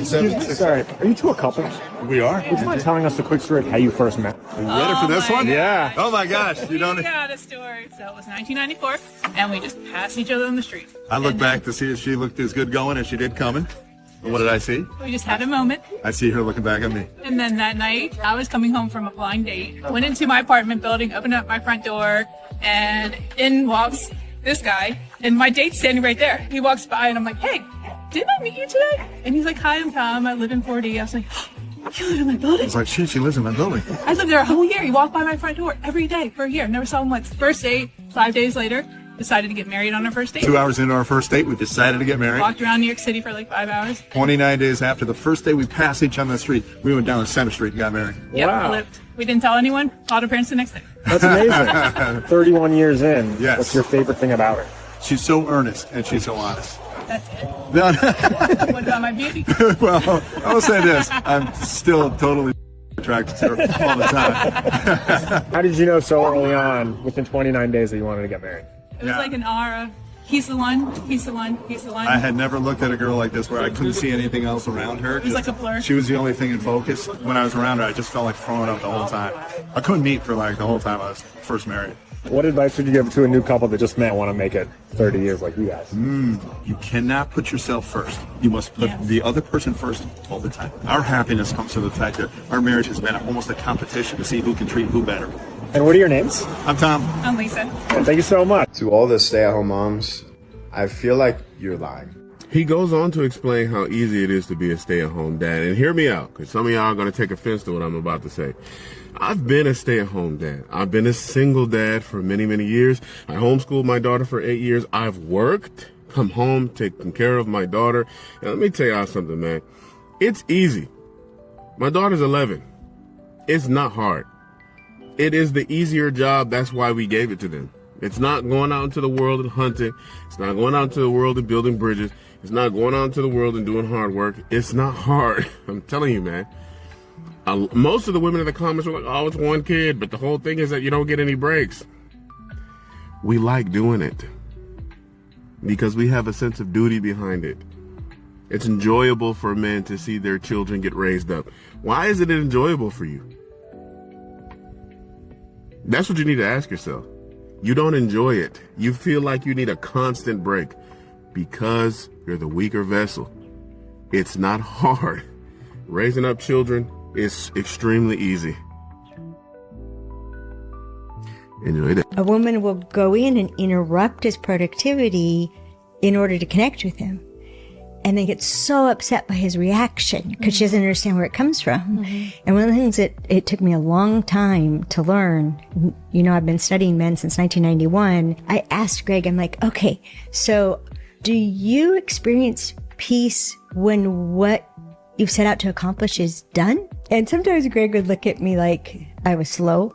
Sorry, are you two a couple? We are. Would you mind telling us a quick story of how you first met? Are you ready for this one? God. Yeah. Oh my gosh, you don't. We got a story. So it was 1994, and we just passed each other on the street. I look back to see if she looked as good going as she did coming. And what did I see? We just had a moment. I see her looking back at me. And then that night, I was coming home from a blind date. Went into my apartment building, opened up my front door, and in walks this guy. And my date's standing right there. He walks by, and I'm like, hey, didn't I meet you today? And he's like, hi, I'm Tom. I live in 4D. I was like, you live in my building? I was like, shit, she lives in my building. I lived there a whole year. He walked by my front door every day for a year. Never saw him once. First date, 5 days later, decided to get married on our first date. 2 hours into our first date, we decided to get married. Walked around New York City for like 5 hours. 29 days after the first day we passed each other on the street, we went down to Center Street and got married. Yep, Wow. lived. We didn't tell anyone. Called her parents the next day. That's amazing. 31 years in. Yes. What's your favorite thing about her? She's so earnest and she's so honest. That's it. No, What about my beauty? well, I will say this. I'm still totally attracted to her all the time. How did you know so early on, within 29 days, that you wanted to get married? It was Yeah. like an aura. He's the one. He's the one. He's the one. I had never looked at a girl like this where I couldn't see anything else around her. It was like a blur. She was the only thing in focus. When I was around her, I just felt like throwing up the whole time. I couldn't eat for like the whole time I was first married. What advice would you give to a new couple that just met want to make it 30 years like you guys? You cannot put yourself first. You must put the other person first all the time. Our happiness comes from the fact that our marriage has been almost a competition to see who can treat who better. And what are your names? I'm Tom. I'm Lisa. And thank you so much. To all the stay-at-home moms, I feel like you're lying. He goes on to explain how easy it is to be a stay-at-home dad. And hear me out, because some of y'all are going to take offense to what I'm about to say. I've been a stay-at-home dad. I've been a single dad for many, many years. I homeschooled my daughter for 8 years. I've worked, come home, taken care of my daughter. And let me tell y'all something, man. It's easy. My daughter's 11. It's not hard. It is the easier job. That's why we gave it to them. It's not going out into the world and hunting. It's not going out into the world and building bridges. It's not going out into the world and doing hard work. It's not hard. I'm telling you, man. Most of the women in the comments were like, oh, it's one kid. But the whole thing is that you don't get any breaks. We like doing it because we have a sense of duty behind it. It's enjoyable for men to see their children get raised up. Why is it enjoyable for you? That's what you need to ask yourself. You don't enjoy it. You feel like you need a constant break because you're the weaker vessel. It's not hard. Raising up children is extremely easy. Enjoy that. A woman will go in and interrupt his productivity in order to connect with him. And then get so upset by his reaction because she doesn't understand where it comes from. And one of the things that it took me a long time to learn, you know, I've been studying men since 1991. I asked Greg, I'm like, okay, so do you experience peace when what you've set out to accomplish is done? And sometimes Greg would look at me like I was slow,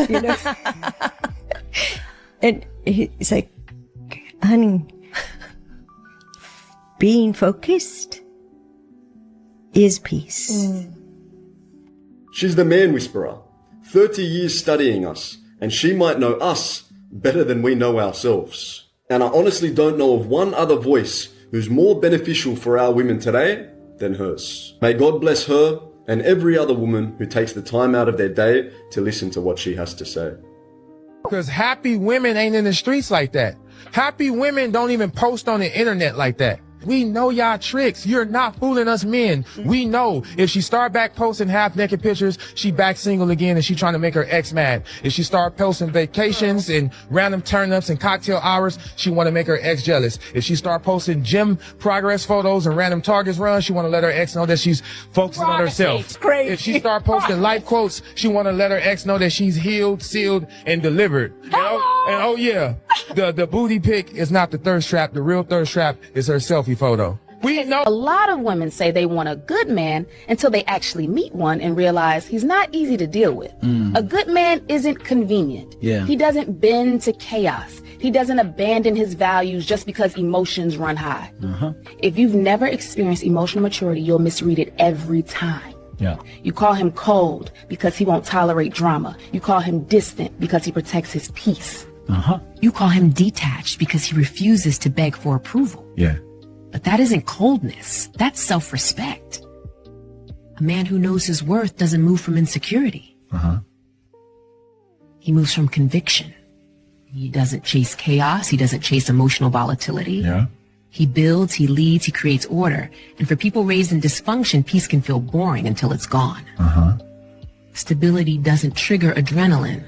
you know? And he's like, honey, being focused is peace. She's the man whisperer, 30 years studying us, and she might know us better than we know ourselves. And I honestly don't know of one other voice who's more beneficial for our women today than hers. May God bless her and every other woman who takes the time out of their day to listen to what she has to say. Because happy women ain't in the streets like that. Happy women don't even post on the internet like that. We know y'all tricks. You're not fooling us men. We know if she start back posting half naked pictures, she back single again and she trying to make her ex mad. If she start posting vacations and random turn-ups and cocktail hours, she want to make her ex jealous. If she start posting gym progress photos and random targets runs, she want to let her ex know that she's focusing on herself. If she start posting life quotes, she want to let her ex know that she's healed, sealed, and delivered. You know? And oh yeah, the booty pic is not the thirst trap. The real thirst trap is her selfie photo. We know. A lot of women say they want a good man until they actually meet one and realize he's not easy to deal with. A good man isn't convenient. He doesn't bend to chaos. He doesn't abandon his values just because emotions run high. If you've never experienced emotional maturity, you'll misread it every time. You call him cold because he won't tolerate drama. You call him distant because he protects his peace. You call him detached because he refuses to beg for approval. But that isn't coldness. That's self-respect. A man who knows his worth doesn't move from insecurity. He moves from conviction. He doesn't chase chaos. He doesn't chase emotional volatility. He builds, he leads, he creates order. And for people raised in dysfunction, peace can feel boring until it's gone. Stability doesn't trigger adrenaline,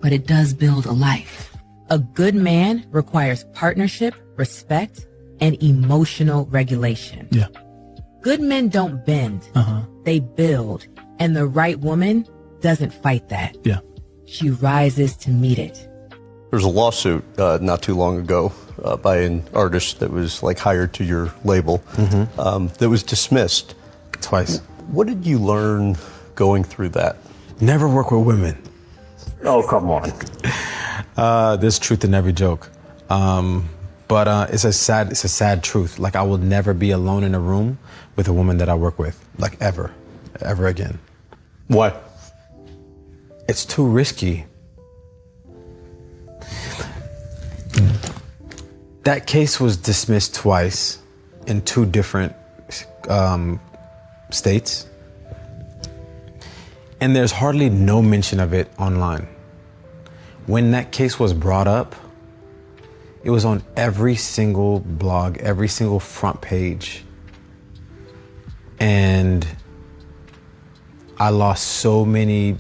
but it does build a life. A good man requires partnership, respect, and emotional regulation. Good men don't bend. They build. And the right woman doesn't fight that. She rises to meet it. There was a lawsuit not too long ago by an artist that was like hired to your label that was dismissed twice. What did you learn going through that? Never work with women. Oh, come on. There's truth in every joke. But it's a sad truth. Like, I will never be alone in a room with a woman that I work with. Like, ever again. Why? It's too risky. That case was dismissed twice in 2 different states. And there's hardly no mention of it online. When that case was brought up, it was on every single blog, every single front page. And I lost so many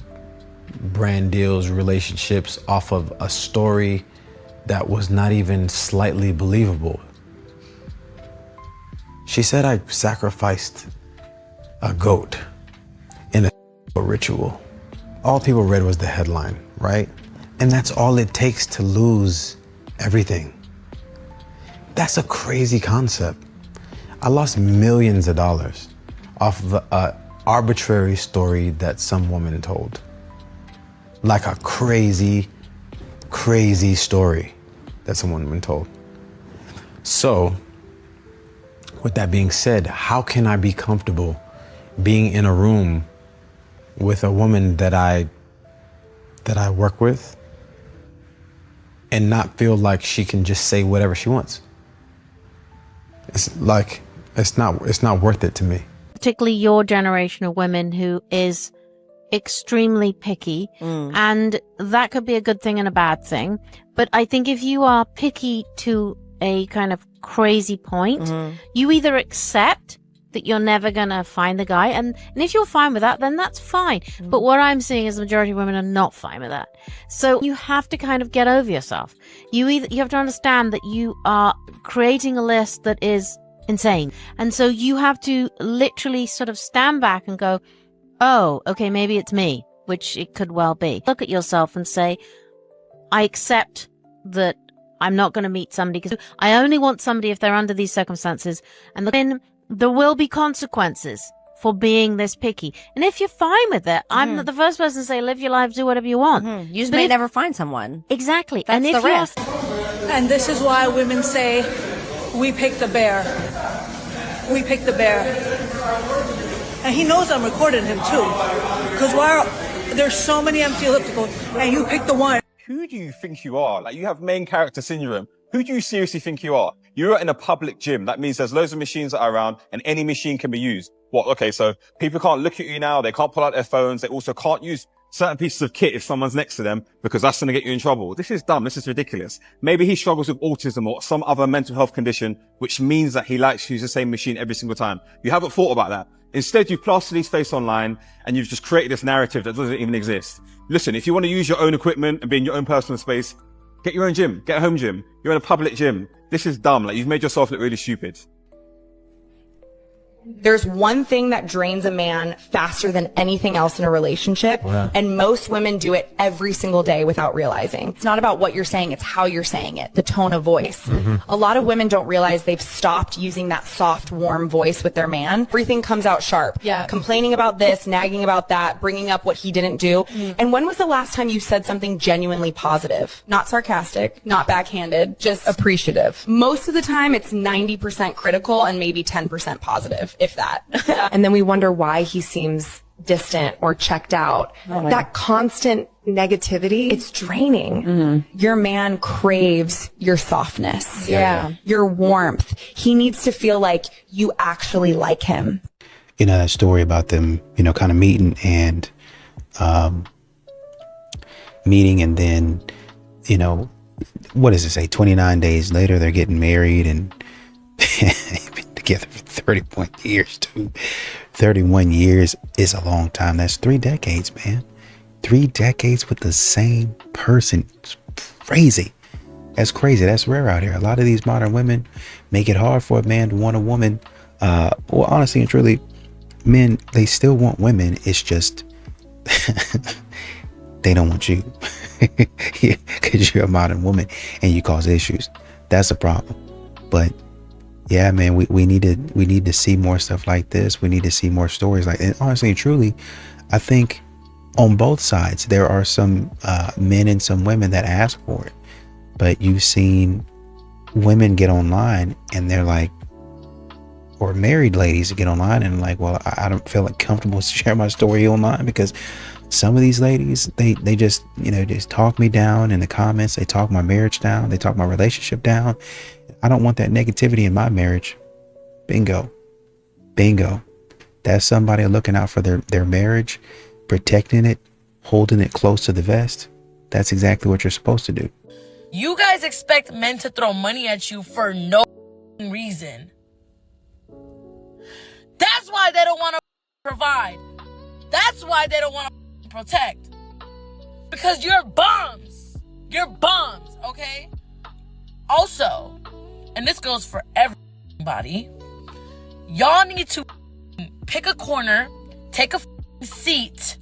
brand deals, relationships off of a story that was not even slightly believable. She said I sacrificed a goat in a ritual. All people read was the headline, right? And that's all it takes to lose everything. That's a crazy concept. I lost millions of dollars off of an arbitrary story that some woman told. Like a crazy, crazy story that some woman told. So, with that being said, how can I be comfortable being in a room with a woman that I work with and not feel like she can just say whatever she wants? It's like, it's not worth it to me. Particularly your generation of women who is extremely picky, and that could be a good thing and a bad thing. But I think if you are picky to a kind of crazy point, you either accept that you're never going to find the guy, and if you're fine with that, then that's fine. But what I'm seeing is the majority of women are not fine with that. So you have to kind of get over yourself. You have to understand that you are creating a list that is insane. And so you have to literally sort of stand back and go, oh, okay, maybe it's me, which it could well be. Look at yourself and say, I accept that I'm not going to meet somebody because I only want somebody if they're under these circumstances. And then there will be consequences for being this picky. And if you're fine with it, I'm not the first person to say, live your life, do whatever you want. You just may never find someone. Exactly. That's and the risk. And this is why women say, we pick the bear. We pick the bear. And he knows I'm recording him too. Because there's so many empty ellipticals, and you pick the one. Who do you think you are? Like, you have main character syndrome. Who do you seriously think you are? You're in a public gym. That means there's loads of machines that are around and any machine can be used. What? Okay, so people can't look at you now. They can't pull out their phones. They also can't use certain pieces of kit if someone's next to them because that's going to get you in trouble. This is dumb. This is ridiculous. Maybe he struggles with autism or some other mental health condition, which means that he likes to use the same machine every single time. You haven't thought about that. Instead, you've plastered his face online and you've just created this narrative that doesn't even exist. Listen, if you want to use your own equipment and be in your own personal space, get your own gym, get a home gym. You're in a public gym. This is dumb. Like, you've made yourself look really stupid. There's one thing that drains a man faster than anything else in a relationship, and most women do it every single day without realizing. It's not about what you're saying, it's how you're saying it, the tone of voice. A lot of women don't realize they've stopped using that soft, warm voice with their man. Everything comes out sharp. Complaining about this, nagging about that, bringing up what he didn't do. And when was the last time you said something genuinely positive? Not sarcastic, not backhanded, just appreciative. Most of the time, it's 90% critical and maybe 10% positive, if that. And then we wonder why he seems distant or checked out. That constant negativity, it's draining. Your man craves your softness. Your warmth. He needs to feel like you actually like him. that story about them, kind of meeting and then, what does it say? 29 days later, they're getting married and they've been together for 31 years, dude. 31 years is a long time. That's 3 decades, man. 3 decades with the same person. It's crazy. That's crazy. That's rare out here. A lot of these modern women make it hard for a man to want a woman. Well, honestly and truly, men, they still want women. It's just they don't want you because you're a modern woman and you cause issues. That's a problem. But yeah, man, we need to see more stuff like this. We need to see more stories like, and honestly and truly, I think on both sides there are some men and some women that ask for it. But you've seen women get online and they're like, or married ladies get online and like, well, I don't feel like comfortable to share my story online because some of these ladies, they just, just talk me down in the comments. They talk my marriage down. They talk my relationship down. I don't want that negativity in my marriage. Bingo. That's somebody looking out for their marriage, protecting it, holding it close to the vest. That's exactly what you're supposed to do. You guys expect men to throw money at you for no reason. That's why they don't want to provide. That's why they don't want to protect. Because you're bums. You're bums, okay? Also, and this goes for everybody, y'all need to pick a corner, take a seat,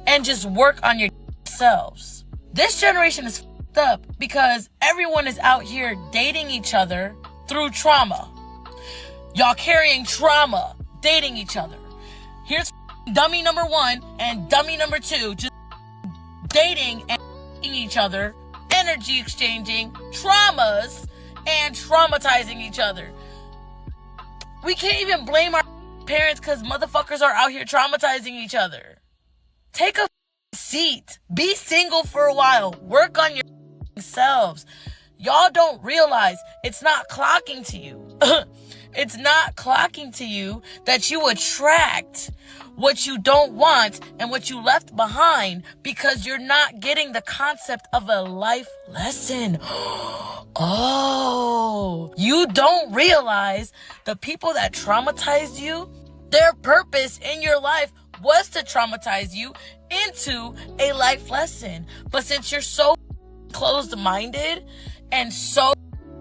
and just work on yourselves. This generation is up because everyone is out here dating each other through trauma. Y'all carrying trauma, dating each other. Here's dummy number 1 and dummy number 2, just dating and each other, energy exchanging, traumas, and traumatizing each other. We can't even blame our parents because motherfuckers are out here traumatizing each other. Take a seat. Be single for a while. Work on yourselves. Y'all don't realize it's not clocking to you. It's not clocking to you that you attract what you don't want and what you left behind because you're not getting the concept of a life lesson. Oh, you don't realize the people that traumatized you, their purpose in your life was to traumatize you into a life lesson. But since you're so closed-minded and so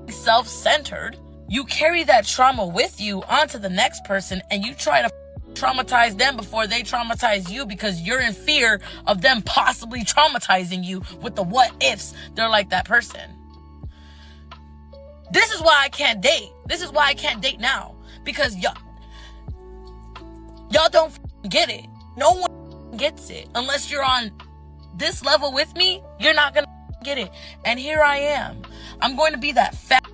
self-centered, you carry that trauma with you onto the next person and you try to traumatize them before they traumatize you because you're in fear of them possibly traumatizing you with the what ifs. They're like that person. This is why I can't date. This is why I can't date now. Because y'all don't get it. No one gets it. Unless you're on this level with me, you're not going to get it. And here I am. I'm going to be that fat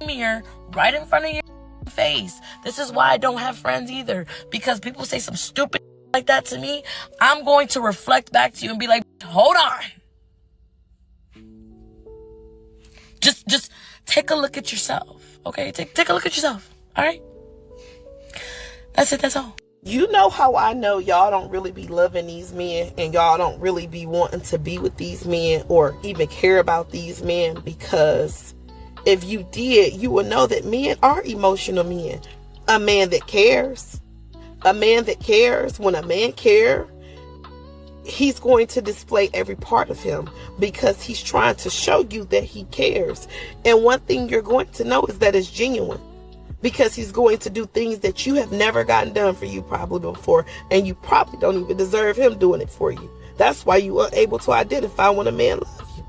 mirror right in front of your face. This is why I don't have friends either. Because people say some stupid like that to me. I'm going to reflect back to you and be like, hold on. Just take a look at yourself. Okay? Take a look at yourself. All right? That's it. That's all. You know how I know y'all don't really be loving these men and y'all don't really be wanting to be with these men or even care about these men, because if you did, you would know that men are emotional men. A man that cares. A man that cares. When a man cares, he's going to display every part of him because he's trying to show you that he cares. And one thing you're going to know is that it's genuine. Because he's going to do things that you have never gotten done for you probably before. And you probably don't even deserve him doing it for you. That's why you are able to identify when a man loves you.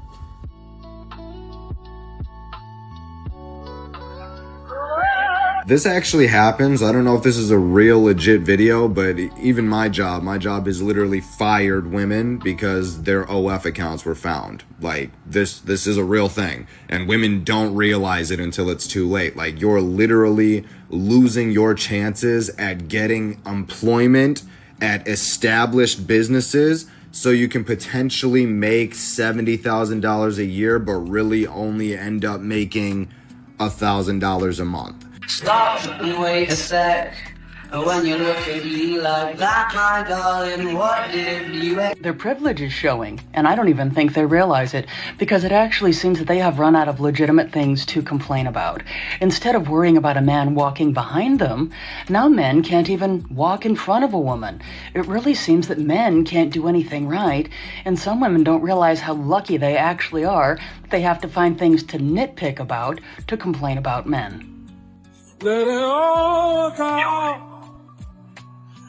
This actually happens. I don't know if this is a real legit video, but even my job is literally fired women because their OF accounts were found. Like, this is a real thing. And women don't realize it until it's too late. Like, you're literally losing your chances at getting employment at established businesses so you can potentially make $70,000 a year, but really only end up making $1,000 a month. Stop and wait a sec. When you look at me like that, my darling, what did you... Their privilege is showing, and I don't even think they realize it, because it actually seems that they have run out of legitimate things to complain about. Instead of worrying about a man walking behind them, now men can't even walk in front of a woman. It really seems that men can't do anything right, and some women don't realize how lucky they actually are that they have to find things to nitpick about to complain about men. Let it all go.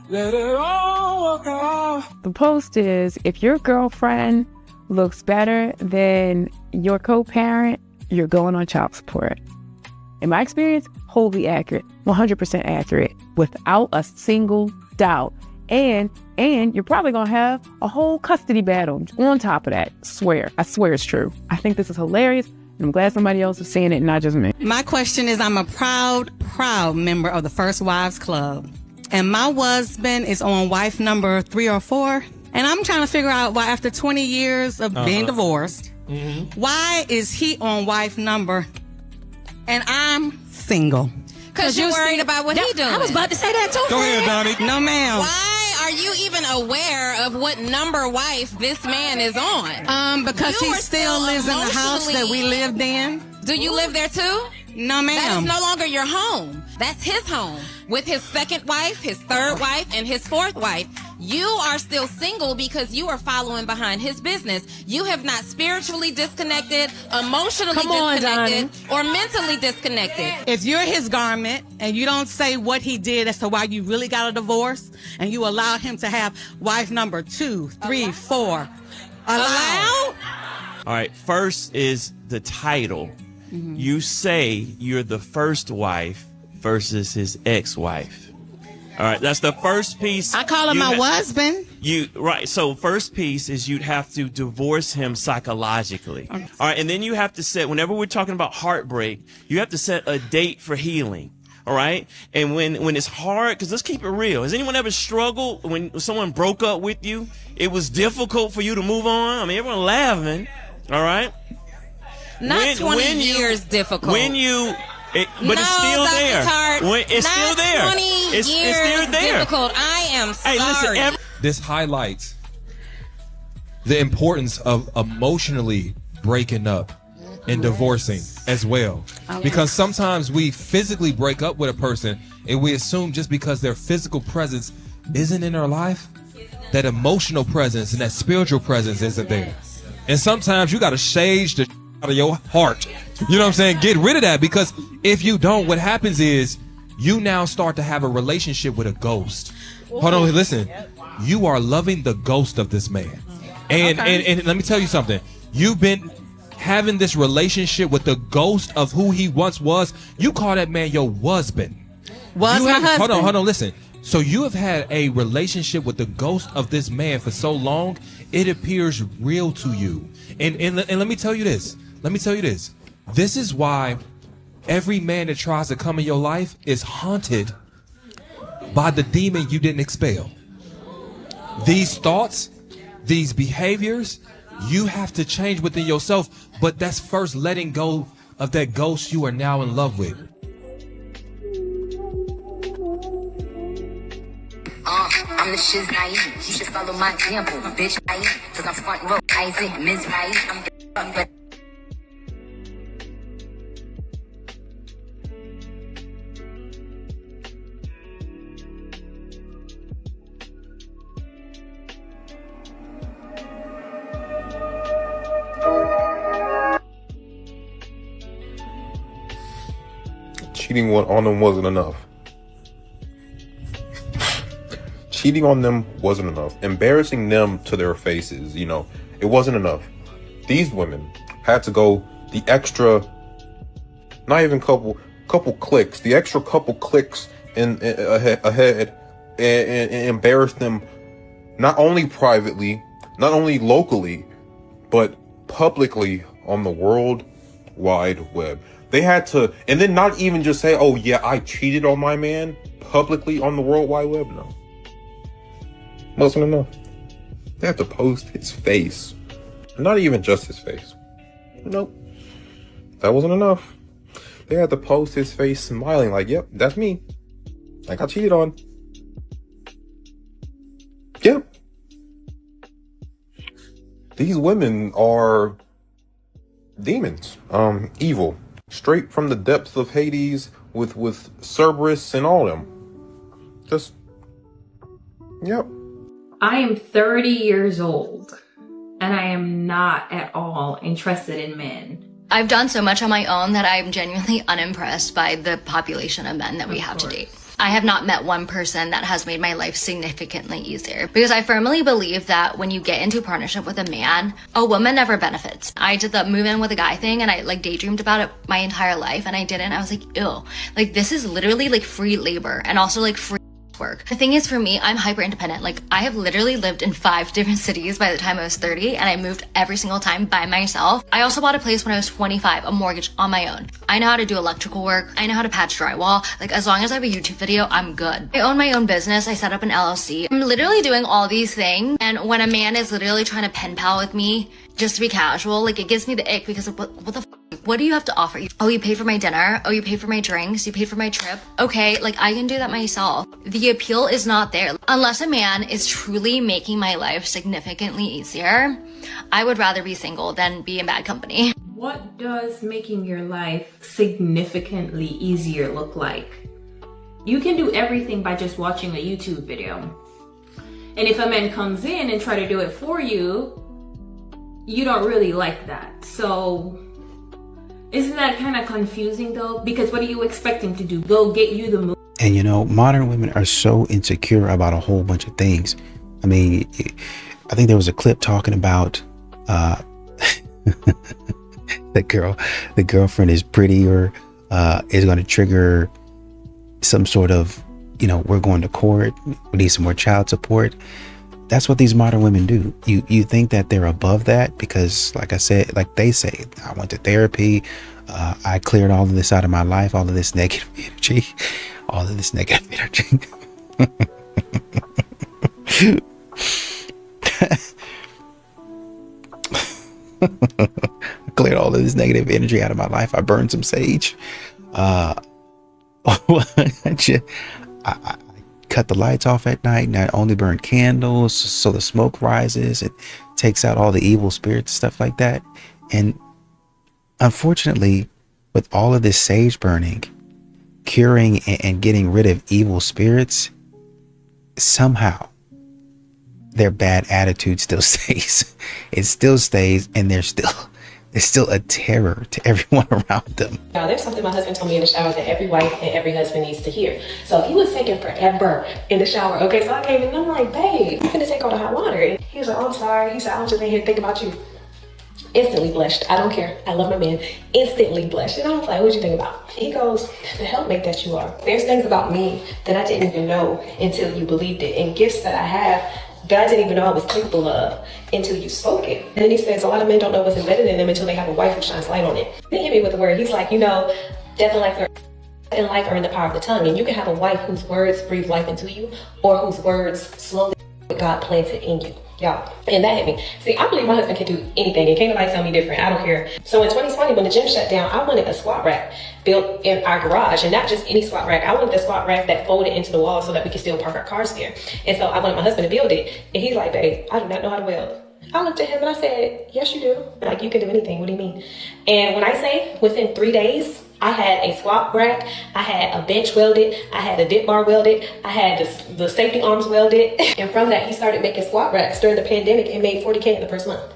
Let it all go. The post is, if your girlfriend looks better than your co-parent, you're going on child support. In my experience, wholly accurate, 100% accurate, without a single doubt. And you're probably going to have a whole custody battle on top of that. I swear it's true. I think this is hilarious. And I'm glad somebody else is saying it, not just me. My question is, I'm a proud member of the First Wives Club. And my husband is on wife number 3 or 4. And I'm trying to figure out why, after 20 years of being divorced, why is he on wife number and I'm single? Because you're worried about what he's doing. I was about to say that too. Go ahead, Donnie. No, ma'am. Why are you even aware of what number wife this man is on? Because he still lives in the house that we lived in. Do you live there too? No, ma'am. That is no longer your home. That's his home. With his second wife, his third wife, and his fourth wife. You are still single because you are following behind his business. You have not spiritually disconnected, emotionally disconnected, or mentally disconnected. If you're his garment and you don't say what he did as to why you really got a divorce, and you allow him to have wife number 2, 3, 4. Allow? All right, first is the title. You say you're the first wife versus his ex-wife. All right, that's the first piece. I call him my husband. Right, so first piece is you'd have to divorce him psychologically. All right, and then you have to set, whenever we're talking about heartbreak, you have to set a date for healing. All right, and when it's hard, because let's keep it real. Has anyone ever struggled when someone broke up with you? It was difficult for you to move on. I mean, everyone laughing. All right. Not 20 years difficult. But it's still there. It's still there. 20 it's years still there. Difficult. I am sorry. Hey, listen. This highlights the importance of emotionally breaking up and divorcing as well. Because sometimes we physically break up with a person and we assume just because their physical presence isn't in our life, that emotional presence and that spiritual presence isn't there. And sometimes you got to shage the out of your heart. You know what I'm saying? Get rid of that, because if you don't, what happens is you now start to have a relationship with a ghost. Hold on, listen. You are loving the ghost of this man. And let me tell you something. You've been having this relationship with the ghost of who he once was. You call that man your husband. Hold on, listen. So you have had a relationship with the ghost of this man for so long, it appears real to you. And let me tell you this. This is why every man that tries to come in your life is haunted by the demon you didn't expel. These thoughts, these behaviors, you have to change within yourself, but that's first letting go of that ghost you are now in love with. I'm the shiz naive. You should follow my example, bitch. Cause I'm front row. Isaac, Ms. Right. I'm the fuck. Cheating on them wasn't enough. Cheating on them wasn't enough. Embarrassing them to their faces, it wasn't enough. These women had to go the extra, not even couple clicks, the extra couple clicks ahead and embarrass them, not only privately, not only locally, but publicly on the World Wide Web. They had to, and then not even just say, oh yeah, I cheated on my man publicly on the World Wide Web. No. Wasn't enough. They have to post his face. Not even just his face. Nope. That wasn't enough. They had to post his face smiling like, yep, that's me. I got cheated on. These women are demons, evil, straight from the depths of Hades with Cerberus and all them. Just, yep. I am 30 years old and I am not at all interested in men. I've done so much on my own that I'm genuinely unimpressed by the population of men that we have to date. I have not met one person that has made my life significantly easier, because I firmly believe that when you get into a partnership with a man, a woman never benefits. I did the move in with a guy thing and I like daydreamed about it my entire life, and I didn't. I was like, ew, like this is literally like free labor and also like free work. The thing is, for me, I'm hyper independent. Like I have literally lived in 5 different cities by the time I was 30, and I moved every single time by myself. I also bought a place when I was 25, a mortgage on my own. I know how to do electrical work. I know how to patch drywall. Like as long as I have a YouTube video, I'm good. I own my own business. I set up an LLC. I'm literally doing all these things, and when a man is literally trying to pen pal with me just to be casual, like it gives me the ick, because what the f, what do you have to offer? Oh, you pay for my dinner? Oh, you pay for my drinks? You pay for my trip? Okay, like I can do that myself. The appeal is not there. Unless a man is truly making my life significantly easier, I would rather be single than be in bad company. What does making your life significantly easier look like? You can do everything by just watching a YouTube video. And if a man comes in and try to do it for you, you don't really like that. So isn't that kind of confusing though? Because what are you expecting to do? Go get you the move? And you know, modern women are so insecure about a whole bunch of things. I mean, I think there was a clip talking about the girlfriend is pretty, or is going to trigger some sort of, you know, we're going to court, we need some more child support. That's what these modern women do. You think that they're above that because, like I said, like they say, I went to therapy, I cleared all of this out of my life, all of this negative energy, I cleared all of this negative energy out of my life. I burned some sage. I cut the lights off at night, and I only burn candles so the smoke rises. It takes out all the evil spirits, stuff like that. And unfortunately, with all of this sage burning, curing and getting rid of evil spirits, somehow their bad attitude still stays. It still stays, and there's still a terror to everyone around them. Now, there's something my husband told me in the shower that every wife and every husband needs to hear. So he was taking forever in the shower. Okay, so I came in and I'm like, babe, I'm finna take all the hot water. And he was like, oh, I'm sorry. He said, I was just in here thinking about you. Instantly blushed. I don't care. I love my man. Instantly blushed. And I was like, what'd you think about? He goes, the helpmate that you are. There's things about me that I didn't even know until you believed it. And gifts that I have that I didn't even know I was capable of until you spoke it. And then he says, a lot of men don't know what's embedded in them until they have a wife who shines light on it. Then he hit me with the word. He's like, you know, death and life are in the power of the tongue. And you can have a wife whose words breathe life into you, or whose words slowly God planted in you. Y'all. And that hit me. See, I believe my husband can do anything, and can't nobody tell me different. I don't care. So in 2020, when the gym shut down, I wanted a squat rack built in our garage, and not just any squat rack. I wanted the squat rack that folded into the wall so that we could still park our cars there. And so I wanted my husband to build it, and he's like, babe, I do not know how to weld. I looked at him and I said, yes, you do. Like, you can do anything. What do you mean? And when I say within 3 days, I had a squat rack, I had a bench welded, I had a dip bar welded, I had the safety arms welded. And from that, he started making squat racks during the pandemic and made $40K in the first month.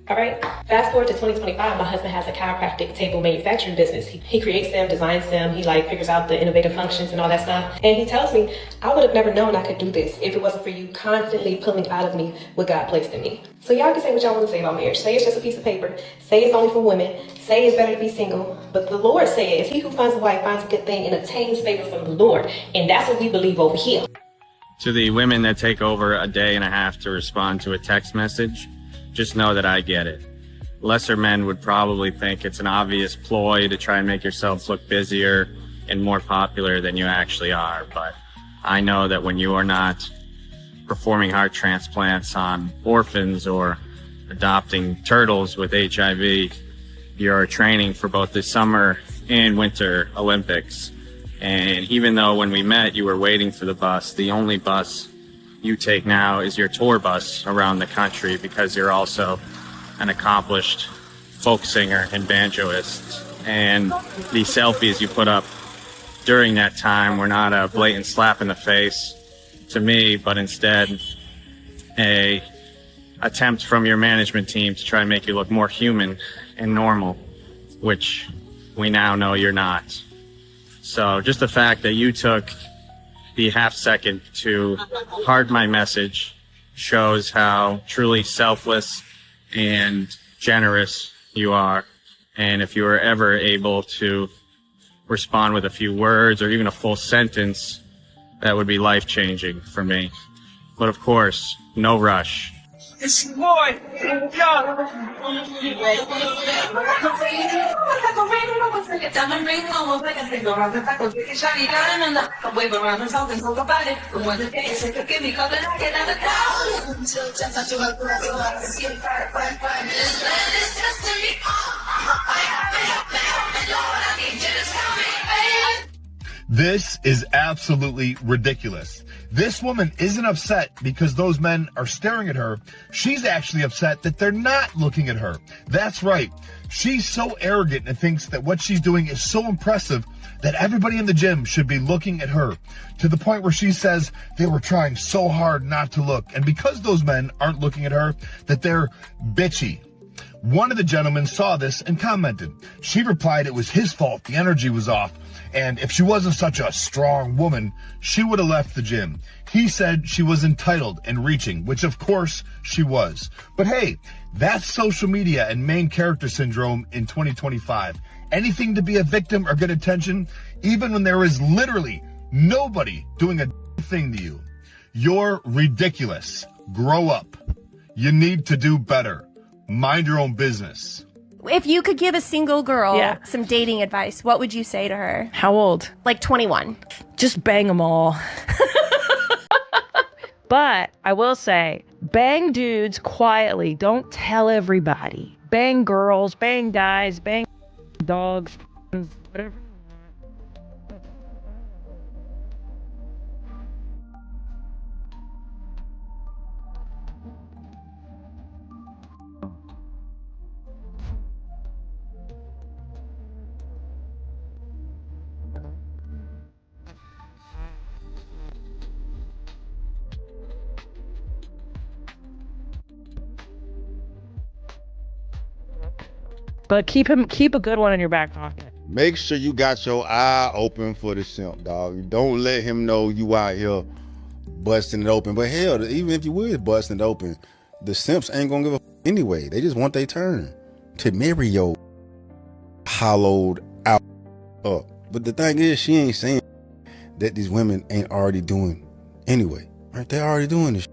All right. Fast forward to 2025, my husband has a chiropractic table manufacturing business. He creates them, designs them. He like figures out the innovative functions and all that stuff. And he tells me, I would have never known I could do this if it wasn't for you constantly pulling out of me what God placed in me. So y'all can say what y'all want to say about marriage. Say it's just a piece of paper. Say it's only for women. Say it's better to be single. But the Lord says, he who finds a wife finds a good thing and obtains favor from the Lord. And that's what we believe over here. To the women that take over a day and a half to respond to a text message, just know that I get it. Lesser men would probably think it's an obvious ploy to try and make yourself look busier and more popular than you actually are. But I know that when you are not performing heart transplants on orphans or adopting turtles with HIV, you're training for both the summer and winter Olympics. And even though when we met you were waiting for the bus, the only bus you take now is your tour bus around the country, because you're also an accomplished folk singer and banjoist. And the selfies you put up during that time were not a blatant slap in the face to me, but instead a attempt from your management team to try and make you look more human and normal, which we now know you're not. So just the fact that you took the half second to heart my message shows how truly selfless and generous you are. And if you were ever able to respond with a few words or even a full sentence, that would be life-changing for me. But of course, no rush. It's your boy, This is absolutely ridiculous. This woman isn't upset because those men are staring at her. She's actually upset that they're not looking at her. That's right. She's so arrogant and thinks that what she's doing is so impressive that everybody in the gym should be looking at her, to the point where she says they were trying so hard not to look. And because those men aren't looking at her, that they're bitchy. One of the gentlemen saw this and commented. She replied it was his fault. The energy was off. And if she wasn't such a strong woman, she would have left the gym. He said she was entitled and reaching, which of course she was. But hey, that's social media and main character syndrome in 2025. Anything to be a victim or get attention, even when there is literally nobody doing a thing to you. You're ridiculous. Grow up. You need to do better. Mind your own business. If you could give a single girl some dating advice, what would you say to her? How old? Like 21. Just bang them all. But I will say, bang dudes quietly. Don't tell everybody. Bang girls, bang guys, bang dogs, whatever. But keep a good one in your back pocket. Make sure you got your eye open for the simp, dog. Don't let him know you out here busting it open. But hell, even if you was busting it open, the simps ain't gonna give a anyway. They just want their turn to marry your hollowed out up. But the thing is, she ain't saying that these women ain't already doing anyway. Right? They're already doing this.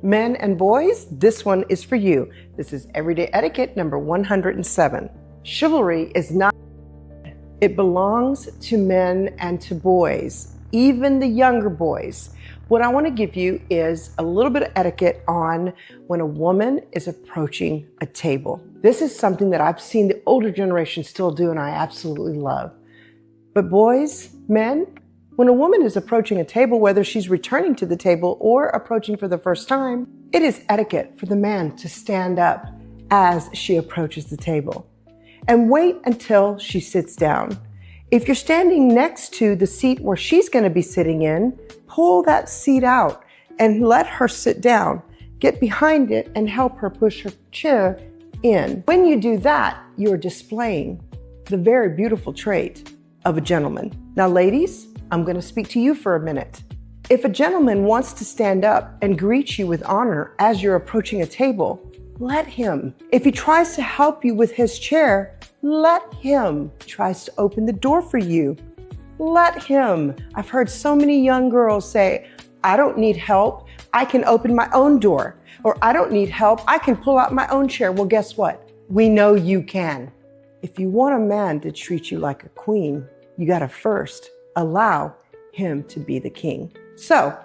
Men and boys, this one is for you. This is Everyday Etiquette number 107. Chivalry is not, it belongs to men and to boys, even the younger boys. What I want to give you is a little bit of etiquette on when a woman is approaching a table. This is something that I've seen the older generation still do, and I absolutely love. But boys, men, when a woman is approaching a table, whether she's returning to the table or approaching for the first time, it is etiquette for the man to stand up as she approaches the table and wait until she sits down. If you're standing next to the seat where she's going to be sitting in, pull that seat out and let her sit down. Get behind it and help her push her chair in. When you do that, you're displaying the very beautiful trait of a gentleman. Now, ladies, I'm going to speak to you for a minute. If a gentleman wants to stand up and greet you with honor as you're approaching a table, let him. If he tries to help you with his chair, let him. Tries to open the door for you, let him. I've heard so many young girls say, I don't need help. I can open my own door. Or I don't need help. I can pull out my own chair. Well, guess what? We know you can. If you want a man to treat you like a queen, you got to first allow him to be the king. So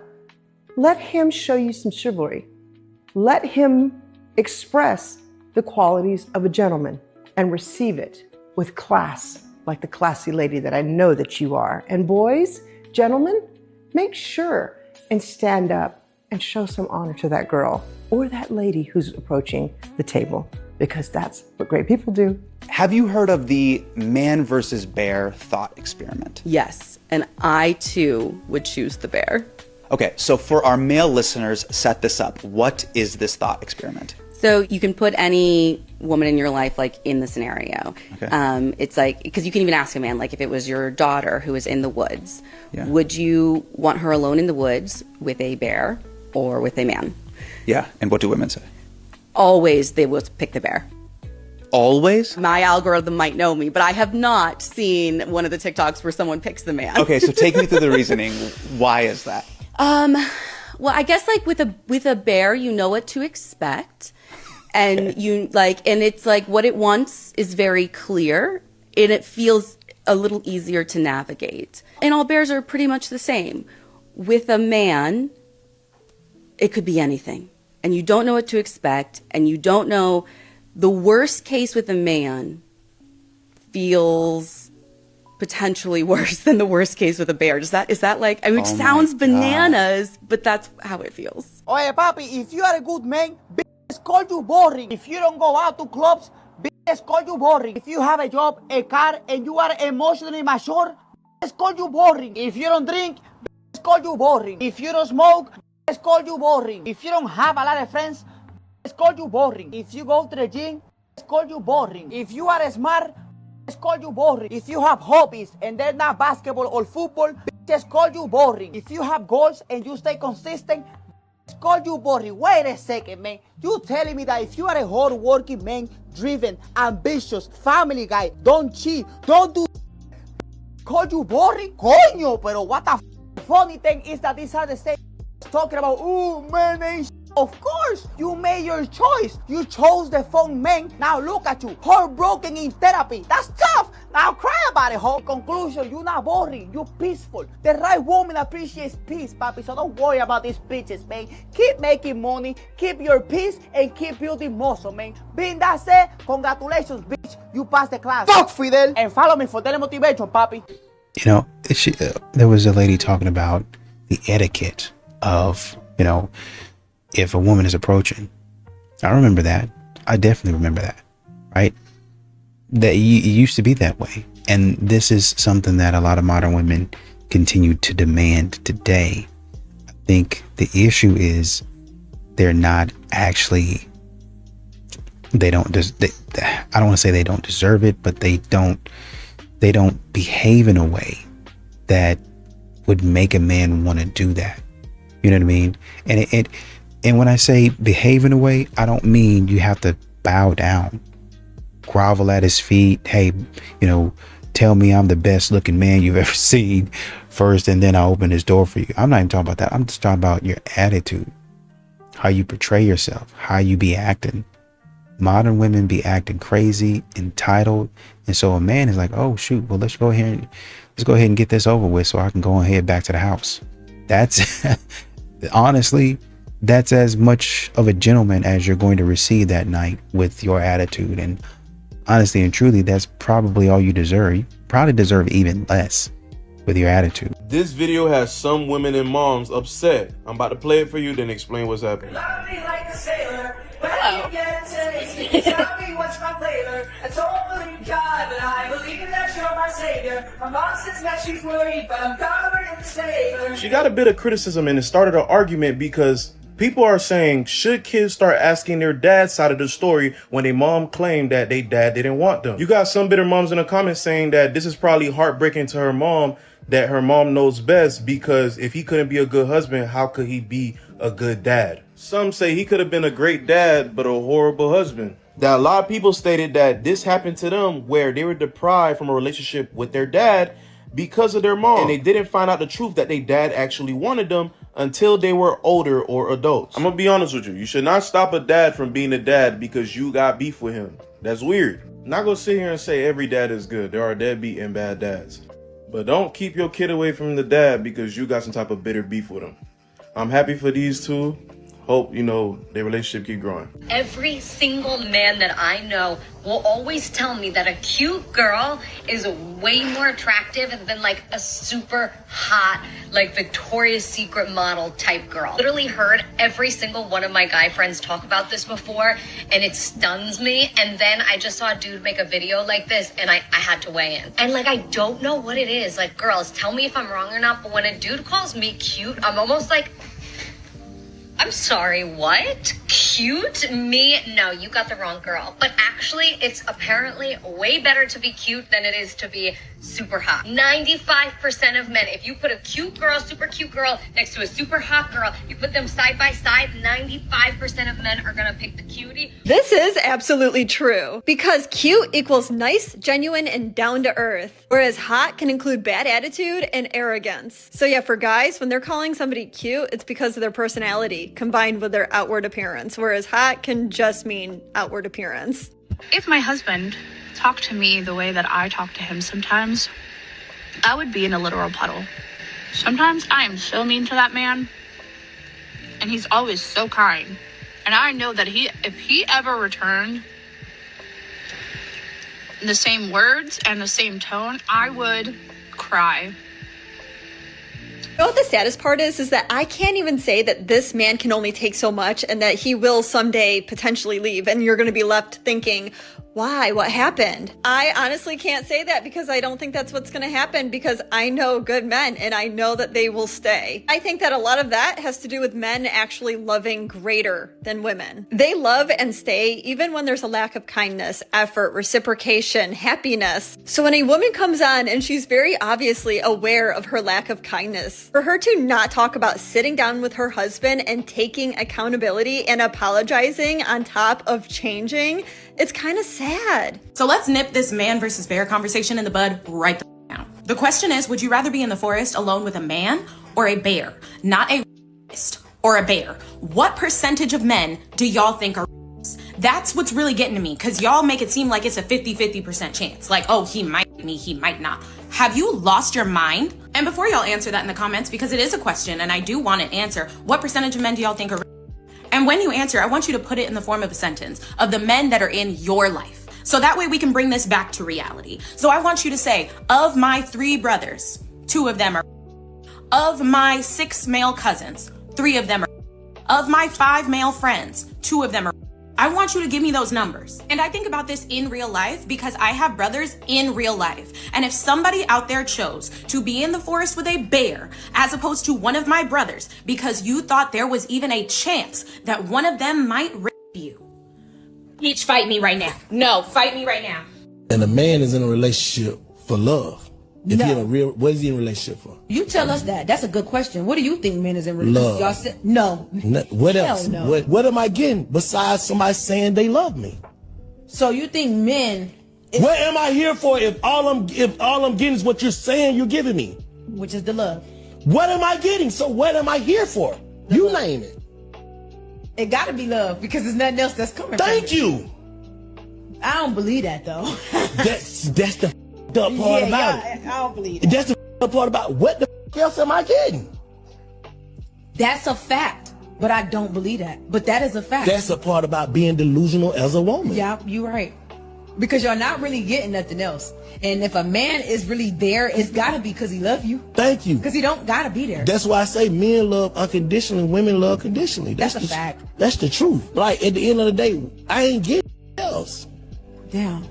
let him show you some chivalry. Let him express the qualities of a gentleman and receive it with class, like the classy lady that I know that you are. And boys, gentlemen, make sure and stand up and show some honor to that girl or that lady who's approaching the table. because that's what great people do. Have you heard of the man versus bear thought experiment? Yes, and I too would choose the bear. Okay, so for our male listeners, set this up. What is this thought experiment? So you can put any woman in your life like in the scenario. Okay. It's like, because you can even ask a man, like if it was your daughter who is in the woods, Yeah. would you want her alone in the woods with a bear or with a man? Yeah, and what do women say? Always they will pick the bear. Always? My algorithm might know me, but I have not seen one of the TikToks where someone picks the man. Okay, so take me through the reasoning. Why is that? Well, I guess like with a bear, you know what to expect. And you like, and it's like what it wants is very clear and it feels a little easier to navigate. And all bears are pretty much the same. With a man, it could be anything. And you don't know what to expect. And you don't know, the worst case with a man feels potentially worse than the worst case with a bear. Is that like, I mean, it sounds bananas, but that's how it feels. Oye, papi, if you are a good man, bitches call you boring. If you don't go out to clubs, bitches call you boring. If you have a job, a car, and you are emotionally mature, bitches call you boring. If you don't drink, bitches call you boring. If you don't smoke, bitches call you boring. If you don't have a lot of friends, bitches call you boring. If you go to the gym, bitches call you boring. If you are smart, bitches call you boring. If you have hobbies and they're not basketball or football, bitches call you boring. If you have goals and you stay consistent, bitches call you boring. Wait a second, man. You telling me that if you are a hard-working man, driven, ambitious, family guy, don't cheat, don't do, call you boring? Coño, pero what the funny thing is that these are the same talking about, ooh, man ain't Of course, you made your choice. You chose the phone man. Now look at you, heartbroken in therapy. That's tough. Now cry about it, ho. Conclusion, you're not boring. You're peaceful. The right woman appreciates peace, papi. So don't worry about these bitches, man. Keep making money, keep your peace, and keep building muscle, man. Being that said, congratulations, bitch. You passed the class. Fuck, Fidel. And follow me for daily motivation, papi. You know, there was a lady talking about the etiquette of, you know, if a woman is approaching. I remember that. I definitely remember that, right? That it used to be that way. And this is something that a lot of modern women continue to demand today. I think the issue is they're not actually, I don't want to say they don't deserve it, but they don't behave in a way that would make a man want to do that. You know what I mean? And when I say behave in a way, I don't mean you have to bow down, grovel at his feet. Hey, you know, tell me I'm the best looking man you've ever seen first, and then I'll open this door for you. I'm not even talking about that. I'm just talking about your attitude, how you portray yourself, how you be acting. Modern women be acting crazy, entitled. And so a man is like, oh, shoot, well, let's go ahead and get this over with so I can go ahead back to the house. That's honestly, that's as much of a gentleman as you're going to receive that night with your attitude. And honestly and truly, that's probably all you deserve. You probably deserve even less with your attitude. This video has some women and moms upset. I'm about to play it for you, then explain what's happening. Love me like a sailor. When you get to tell me what's my flavor. I don't believe God, but I believe that you're my savior. My mom says that she's worried, but I'm covered in the sailor. She got a bit of criticism and it started an argument because people are saying, should kids start asking their dad's side of the story when their mom claimed that their dad didn't want them? You got some bitter moms in the comments saying that this is probably heartbreaking to her mom, that her mom knows best, because if he couldn't be a good husband, how could he be a good dad? Some say he could have been a great dad, but a horrible husband. That a lot of people stated that this happened to them where they were deprived from a relationship with their dad because of their mom. And they didn't find out the truth that their dad actually wanted them until they were older or adults. I'm gonna be honest with you. You should not stop a dad from being a dad because you got beef with him. That's weird. I'm not gonna sit here and say every dad is good. There are deadbeat and bad dads. But don't keep your kid away from the dad because you got some type of bitter beef with him. I'm happy for these two. hope, you know, their relationship keep growing. Every single man that I know will always tell me that a cute girl is way more attractive than like a super hot, like Victoria's Secret model type girl. Literally heard every single one of my guy friends talk about this before, and it stuns me. And then I just saw a dude make a video like this, and I had to weigh in. And like, I don't know what it is. Like, girls, tell me if I'm wrong or not, but when a dude calls me cute, I'm almost like, I'm sorry, what? Cute? Me? No, you got the wrong girl. But actually, it's apparently way better to be cute than it is to be super hot. 95% of men, if you put a cute girl, super cute girl next to a super hot girl, you put them side by side, 95% of men are gonna pick the cutie. This is absolutely true, because cute equals nice, genuine, and down to earth, whereas hot can include bad attitude and arrogance. So yeah, for guys, when they're calling somebody cute, it's because of their personality combined with their outward appearance, whereas hot can just mean outward appearance. If my husband talked to me the way that I talk to him sometimes, I would be in a literal puddle. Sometimes I am so mean to that man, and he's always so kind. And I know that if he ever returned the same words and the same tone, I would cry. You know what the saddest part is that I can't even say that this man can only take so much and that he will someday potentially leave, and you're going to be left thinking, why? What happened? I honestly can't say that because I don't think that's what's going to happen, because I know good men and I know that they will stay. I think that a lot of that has to do with men actually loving greater than women. They love and stay even when there's a lack of kindness, effort, reciprocation, happiness. So when a woman comes on and she's very obviously aware of her lack of kindness, for her to not talk about sitting down with her husband and taking accountability and apologizing on top of changing, it's kind of sad. So let's nip this man versus bear conversation in the bud right now. The question is, would you rather be in the forest alone with a man or a bear? Not a or a bear. What percentage of men do y'all think are? That's what's really getting to me, because y'all make it seem like it's a 50-50% chance. Like, oh, he might be, he might not. Have you lost your mind? And before y'all answer that in the comments, because it is a question and I do want an answer, what percentage of men do y'all think are? And when you answer, I want you to put it in the form of a sentence of the men that are in your life. So that way we can bring this back to reality. So I want you to say, of my 3 brothers, 2 of them are. Of my 6 male cousins, 3 of them are. Of my 5 male friends, 2 of them are. I want you to give me those numbers. And I think about this in real life because I have brothers in real life. And if somebody out there chose to be in the forest with a bear as opposed to one of my brothers because you thought there was even a chance that one of them might rape you, each fight me right now. No, fight me right now. And a man is in a relationship for love. If he in a real, what is he in a relationship for? You tell us that. That's a good question. What do you think men is in relationship? Love. Y'all said no. What else? No. What am I getting besides somebody saying they love me? So you think men? What am I here for if all I'm getting is what you're saying you're giving me? Which is the love. What am I getting? So what am I here for? You name it. It got to be love because there's nothing else that's coming. Thank you. I don't believe that though. That's the up part about it. I don't believe that. That's the up part about what the else am I getting? That's a fact, but I don't believe that. But that is a fact. That's a part about being delusional as a woman. Yeah, you're right. Because you're not really getting nothing else. And if a man is really there, it's got to be because he loves you. Thank you. Because he don't got to be there. That's why I say men love unconditionally, women love conditionally. That's a fact. That's the truth. Like at the end of the day, I ain't getting else. Damn.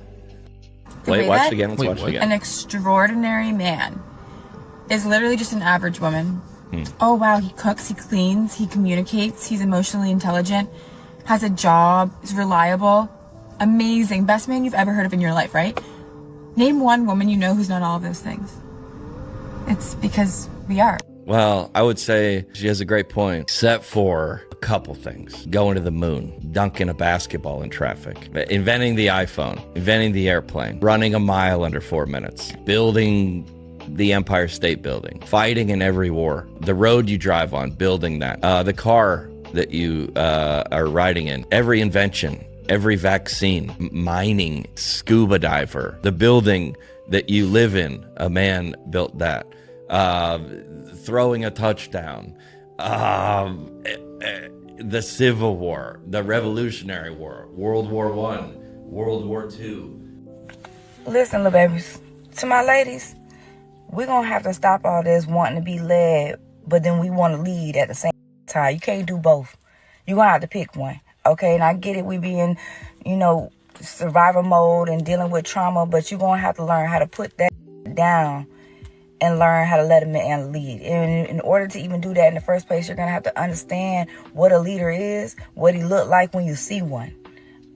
Wait, watch it again. Let's watch it again. An extraordinary man is literally just an average woman. Oh wow, he cooks, he cleans, he communicates, he's emotionally intelligent, has a job, is reliable, amazing, best man you've ever heard of in your life, right? Name one woman you know who's not all of those things. It's because we are. Well, I would say she has a great point, except for a couple things. Going to the moon, dunking a basketball in traffic, inventing the iPhone, inventing the airplane, running a mile under 4 minutes, building the Empire State Building, fighting in every war, the road you drive on, building that, the car that you are riding in, every invention, every vaccine, mining, scuba diver, the building that you live in, a man built that. Throwing a touchdown, the Civil War, the Revolutionary War, World War I, World War II. Listen, little babies, to my ladies, we're going to have to stop all this wanting to be led, but then we want to lead at the same time. You can't do both. You're going to have to pick one, okay? And I get it, we be in, survival mode and dealing with trauma, but you're going to have to learn how to put that down and learn how to let a man lead. And in order to even do that in the first place, you're going to have to understand what a leader is, what he look like when you see one.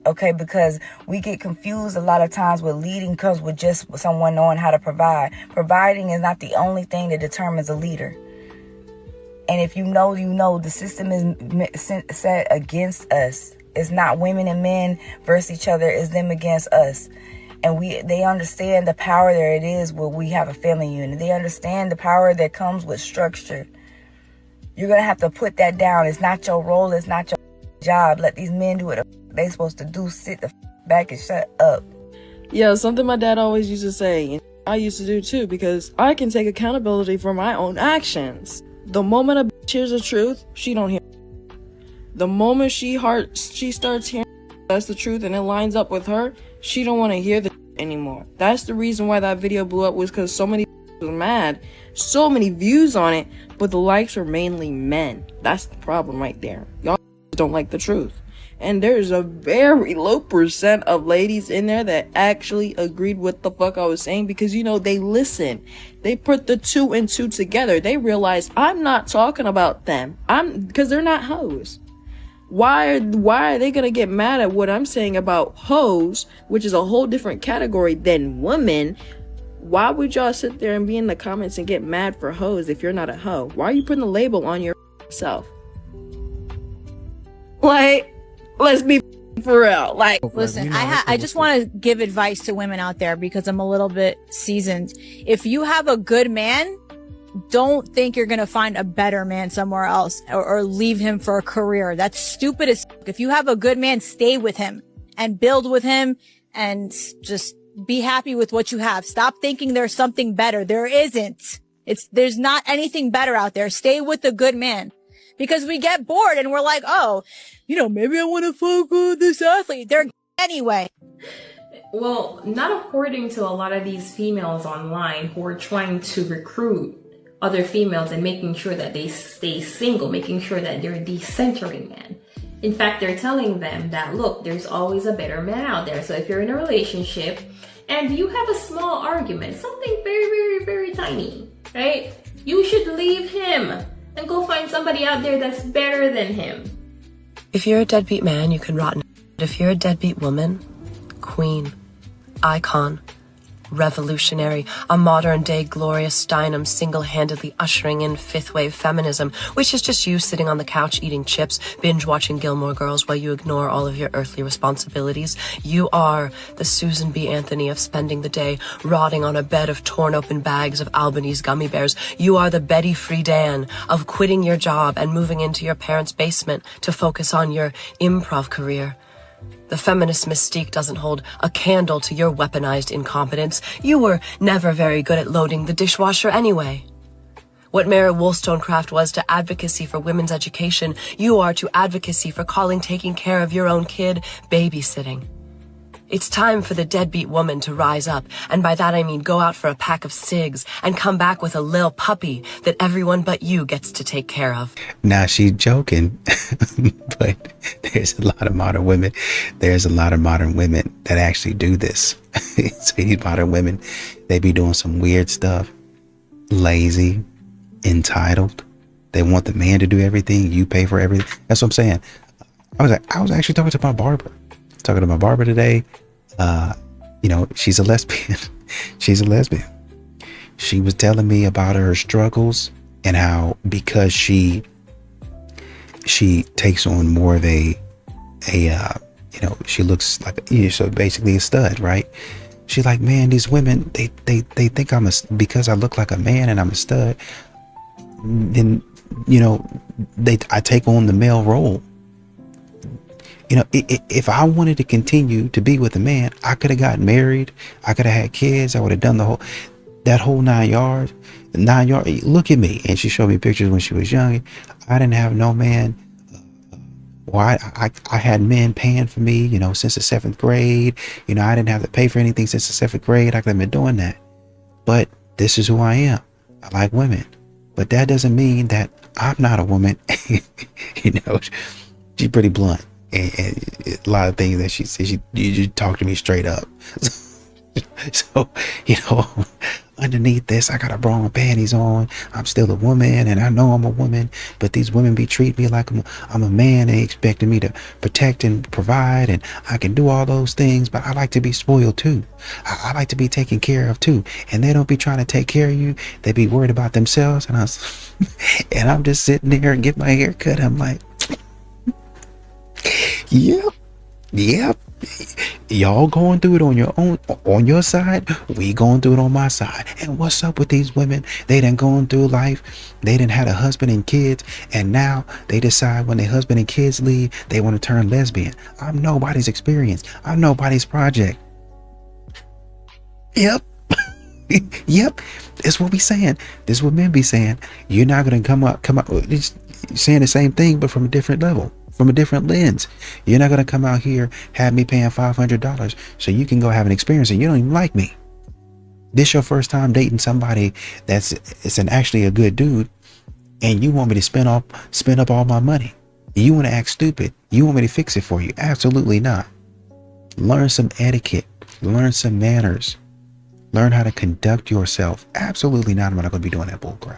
Okay, because we get confused a lot of times with leading comes with just someone knowing how to provide. Providing is not the only thing that determines a leader. And if you know, the system is set against us. It's not women and men versus each other. It's them against us. And they understand the power there it is when we have a family unit. They understand the power that comes with structure. You're going to have to put that down. It's not your role. It's not your job. Let these men do what they're supposed to do. Sit the back and shut up. Yeah, something my dad always used to say, and I used to do too, because I can take accountability for my own actions. The moment a bitch hears the truth, she don't hear. The moment she starts hearing that's the truth and it lines up with her, she don't want to hear the anymore. That's the reason why that video blew up, was because so many were mad, so many views on it, but the likes were mainly men. That's the problem right there. Y'all don't like the truth. And there's a very low percent of ladies in there that actually agreed with the fuck I was saying, because they listen. They put the 2 and 2 together. They realize I'm not talking about them. Because they're not hoes. Why are they gonna get mad at what I'm saying about hoes, which is a whole different category than women? Why would y'all sit there and be in the comments and get mad for hoes if you're not a hoe? Why are you putting the label on yourself? Like, let's be for real. Like, listen, I just want to give advice to women out there because I'm a little bit seasoned. If you have a good man, don't think you're going to find a better man somewhere else or leave him for a career. That's stupid as fuck. If you have a good man, stay with him and build with him and just be happy with what you have. Stop thinking there's something better. There isn't. There's not anything better out there. Stay with a good man, because we get bored and we're like, oh, maybe I want to fuck with this athlete. They're anyway. Well, not according to a lot of these females online who are trying to recruit other females and making sure that they stay single, making sure that they're the centering man. In fact, they're telling them that, look, there's always a better man out there. So if you're in a relationship and you have a small argument, something very, very, very tiny, right? You should leave him and go find somebody out there that's better than him. If you're a deadbeat man, you can rot in. If you're a deadbeat woman, queen, icon, revolutionary, a modern-day Gloria Steinem single-handedly ushering in fifth-wave feminism, which is just you sitting on the couch eating chips, binge-watching Gilmore Girls while you ignore all of your earthly responsibilities. You are the Susan B. Anthony of spending the day rotting on a bed of torn-open bags of Albanese gummy bears. You are the Betty Friedan of quitting your job and moving into your parents' basement to focus on your improv career. The feminist mystique doesn't hold a candle to your weaponized incompetence. You were never very good at loading the dishwasher anyway. What Mary Wollstonecraft was to advocacy for women's education, you are to advocacy for calling taking care of your own kid babysitting. It's time for the deadbeat woman to rise up, and by that I mean go out for a pack of cigs and come back with a lil puppy that everyone but you gets to take care of. Now she's joking, but there's a lot of modern women. There's a lot of modern women that actually do this. So these modern women, they be doing some weird stuff. Lazy, entitled. They want the man to do everything. You pay for everything. That's what I'm saying. I was actually talking to my barber. Talking to my barber today. She's a lesbian. She's a lesbian. She was telling me about her struggles and how, because she takes on more of a she looks like, so basically a stud, right? She's like, man, these women, they think because I look like a man and I'm a stud, then, I take on the male role. If I wanted to continue to be with a man, I could have gotten married. I could have had kids. I would have done that whole 9 yards. Look at me. And she showed me pictures when she was young. I didn't have no man Well, I had men paying for me, you know, since the 7th grade. You know, I didn't have to pay for anything since the 7th grade. I could have been doing that. But this is who I am. I like women. But that doesn't mean that I'm not a woman. You know, she's pretty blunt. And a lot of things that she says, you talk to me straight up. So, you know, underneath this, I got a bra and panties on. I'm still a woman, and I know I'm a woman, but these women be treating me like I'm a man. They expecting me to protect and provide, and I can do all those things, but I like to be spoiled too. I like to be taken care of too. And they don't be trying to take care of you. They be worried about themselves. And and I'm just sitting there and get my hair cut. I'm like, yep. Y'all going through it on your own, on your side. We going through it on my side. And what's up with these women? They done gone through life. They done had a husband and kids, and now they decide when their husband and kids leave, they want to turn lesbian. I'm nobody's experience. I'm nobody's project. Yep. Yep. That's what we saying. This is what men be saying. You're not gonna come up saying the same thing, but from a different level, from a different lens. You're not gonna come out here, have me paying $500 so you can go have an experience and you don't even like me. This your first time dating somebody it's actually a good dude, and you want me to spend up all my money. You want to act stupid. You want me to fix it for you. Absolutely not. Learn some etiquette. Learn some manners. Learn how to conduct yourself. Absolutely not. I'm not going to be doing that bullcrap.